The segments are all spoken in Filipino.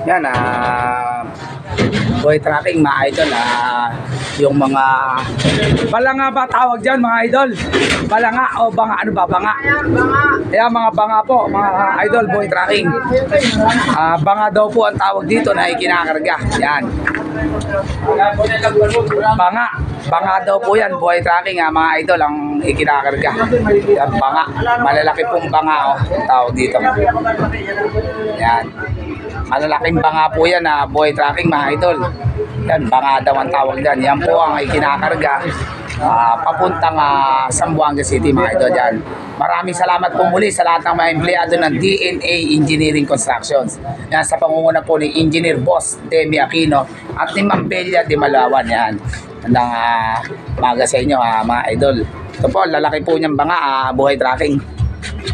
Yan, boy tracking mga idol, yung mga balanga ba tawag dyan mga idol? Balanga o banga, ano ba? Banga. Ayan, mga banga po mga idol, boy tracking. Banga daw po ang tawag dito na ikinakarga. Yan. Banga daw po yan, boy tracking, mga idol, ang ikinakarga. Yan, banga. Malalaki pong banga, ang tawag dito. Yan. Malalaking banga po yan, boy tracking mga idol. Yan, banga daw ang tawag dyan. Yan po ang ikinakarga papuntang Zamboanga City mga idol dyan. Maraming salamat po muli sa lahat ng mga empleyado ng DNA Engineering Constructions. Yan, sa pangunguna po ni Engineer Boss Demi Aquino at ni Ma'am Belia de Malawan. Yan. Handang maga sa inyo mga idol. Ito po, lalaki po niyang banga, buhay tracking.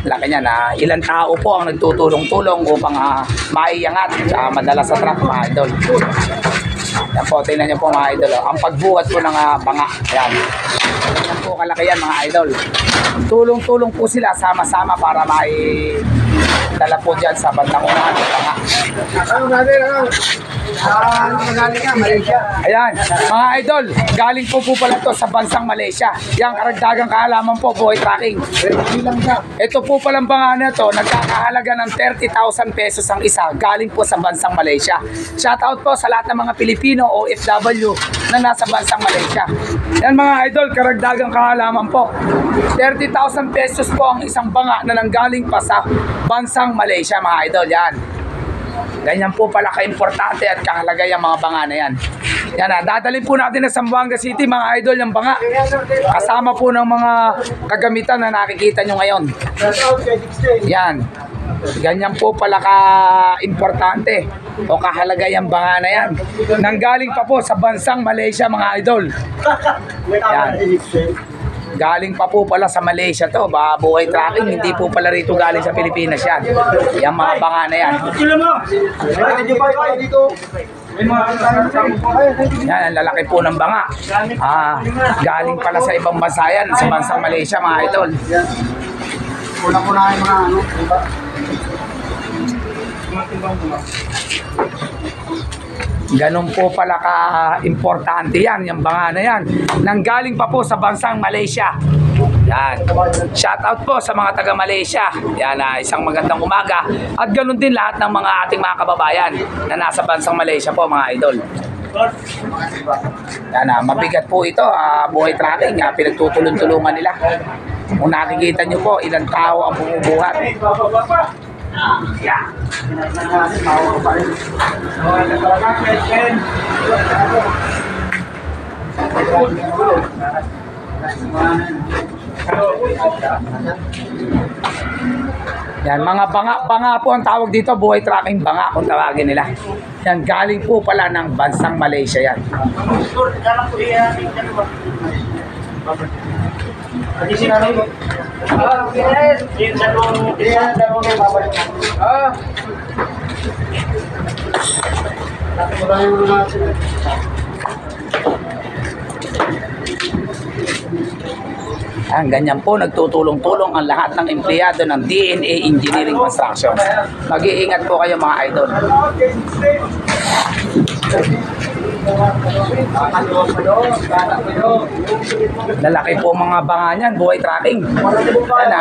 Laki niya na ilang tao po ang nagtutulong-tulong upang maiangat madala sa truck mga idol. Yan po, tingnan niyo po mga idol. Ang pagbuhat po ng banga. Yan. Yan po kalaki yan mga idol. Tulong-tulong po sila sama-sama para dala po dyan sa bandang unahan ng banga. Ayan, mga idol, galing po pala to sa bansang Malaysia. Yang karagdagang kaalaman po, buhay tracking. Ito po palang banga na to, nagkakahalaga ng 30,000 pesos ang isa, galing po sa bansang Malaysia. Shoutout po sa lahat ng mga Pilipino o OFW na nasa bansang Malaysia. Yan mga idol, karagdagang kaalaman po. 30,000 pesos po ang isang banga na nanggaling pa sa bansang Malaysia mga idol. Yan. Ganyan po pala ka-importante at kahalaga yung mga banga na yan. Yan, dadalhin po natin na Zamboanga City mga idol yung banga. Kasama po ng mga kagamitan na nakikita nyo ngayon. Yan. Ganyan po pala ka-importante o kahalaga yung banga na yan. Nanggaling pa po sa bansang Malaysia mga idol. Yan. Galing pa po pala sa Malaysia to, buhay tracking, hindi po pala rito galing sa Pilipinas yan. Yung mga banga na yan. Yan, ang lalaki po ng banga. Galing pala sa ibang bansa yan, sa bansang Malaysia mga idol. Una-una yung mga diba? Ganun po pala ka-importante yan, yung banga na yan. Nanggaling pa po sa bansang Malaysia. Yan. Shoutout po sa mga taga Malaysia. Yan, isang magandang umaga. At ganun din lahat ng mga ating mga kababayan na nasa bansang Malaysia po mga idol. Yan, mabigat po ito, buhay tracking, pinagtutulong-tulungan nila. Kung nakikita nyo po, ilang tao ang bumubuhat. Yeah. Yan, mga banga po ang tawag dito, buhay tracking banga kung tawagin nila. Yan, galing po pala ng bansang Malaysia yan. Ganyan po, nagtutulong-tulong ang lahat ng empleyado ng DNA Engineering Constructions. Mag-iingat po kayo mga idol. Lalaki po mga banga niyan, buhay tracking. Yan,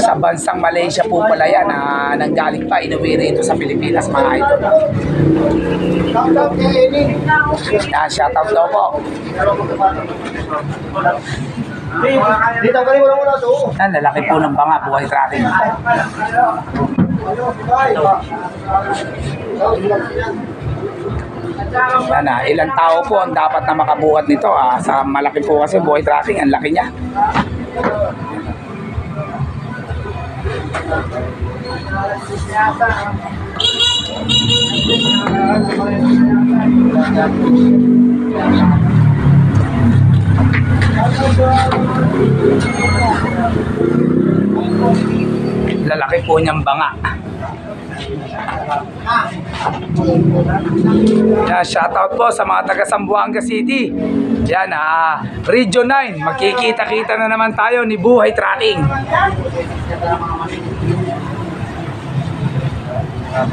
sa bansang Malaysia po pala yan, nanggaling pa, inuwi rito sa Pilipinas mga idol. Shoutout daw po. Dito ka rin muna to. Yan, lalaki po ng banga, buhay tracking. Yan, ilang tao po ang dapat na makabuhat nito. Sa malaki po kasi buhay tracking, ang laki niya. Lalaki po niyang banga. Yan, shoutout po sa mga taga Zamboanga City. Yan, Region 9, magkikita-kita na naman tayo ni Buhay Tracking. Yan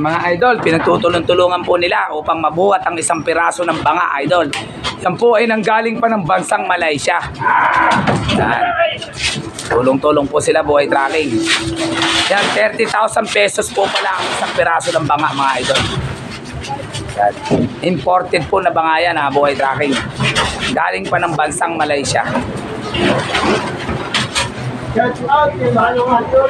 mga idol, pinagtutulong-tulungan po nila upang mabuhat ang isang piraso ng banga, idol. Yan po ay nanggaling pa ng bansang Malaysia. Yan. Tulong-tulong po sila, buhay tracking. Yan, 30,000 pesos po pala ang isang piraso ng banga, mga idol. Yan. Imported po na banga yan, ha, buhay tracking. Galing pa ng bansang Malaysia. Shout out kay Manong Anton.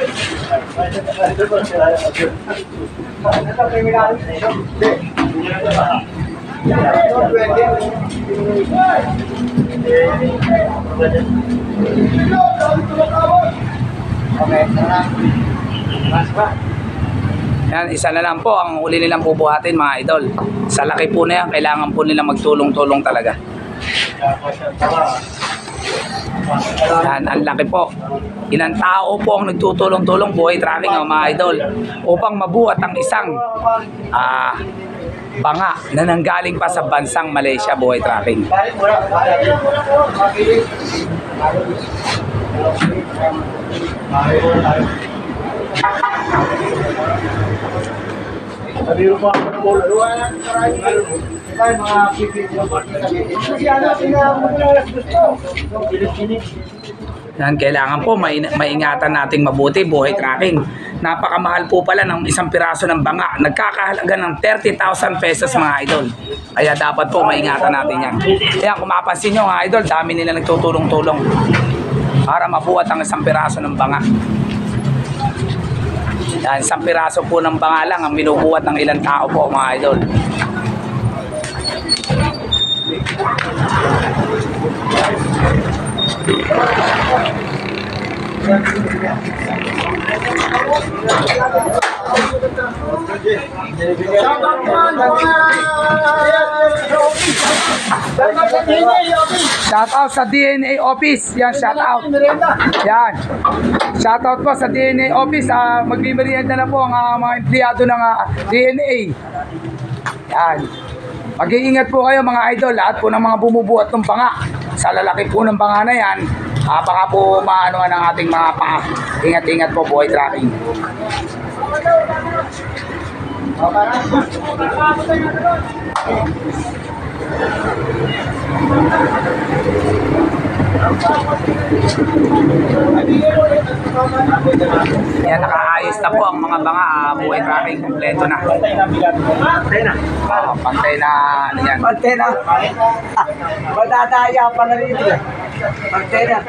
Yan, isa na lang po ang uli nilang bubuhatin, mga idol. Sa laki po na yan, kailangan po nilang magtulong-tulong talaga. Yan, ang laki po. Ilang tao po ang nagtutulong-tulong, buhay tracking, mga idol, upang mabuhat ang isang banga na nanggaling pa sa bansang Malaysia, buhay tracking. Sabihin mo ako ng ulo. Mga pipigil. Kasi ano, pinamulalas gusto. Yan, kailangan po maingatan nating mabuti, buhay tracking. Napakamahal po pala ng isang piraso ng banga. Nagkakahalaga ng 30,000 pesos, mga idol. Kaya dapat po maingatan natin yan. Kaya kung mapapansin nyo, mga idol, dami nila nagtutulong-tulong para mabuhat ang isang piraso ng banga. Yan, isang piraso po ng banga lang ang binubuhat ng ilang tao po, mga idol. Shout out sa DNA office. Yan, shout out. Yan. Shout out po sa DNA office. Magmimerienda na po ang mga empleyado ng DNA. Yan. Mag-iingat po kayo, mga idol. Lahat po ng mga bumubuhat ng banga. Sa lalaki po ng banga na yan, baka po maanoan ang ating mga paa. Ingat-ingat po, buhay tracking. Yan, nakaayos na po ang mga banga, buhay tracking, kompleto na. Pantay na. Pantay na, ano yan. Pantay na. Madadaya pa na rito. Pantay na.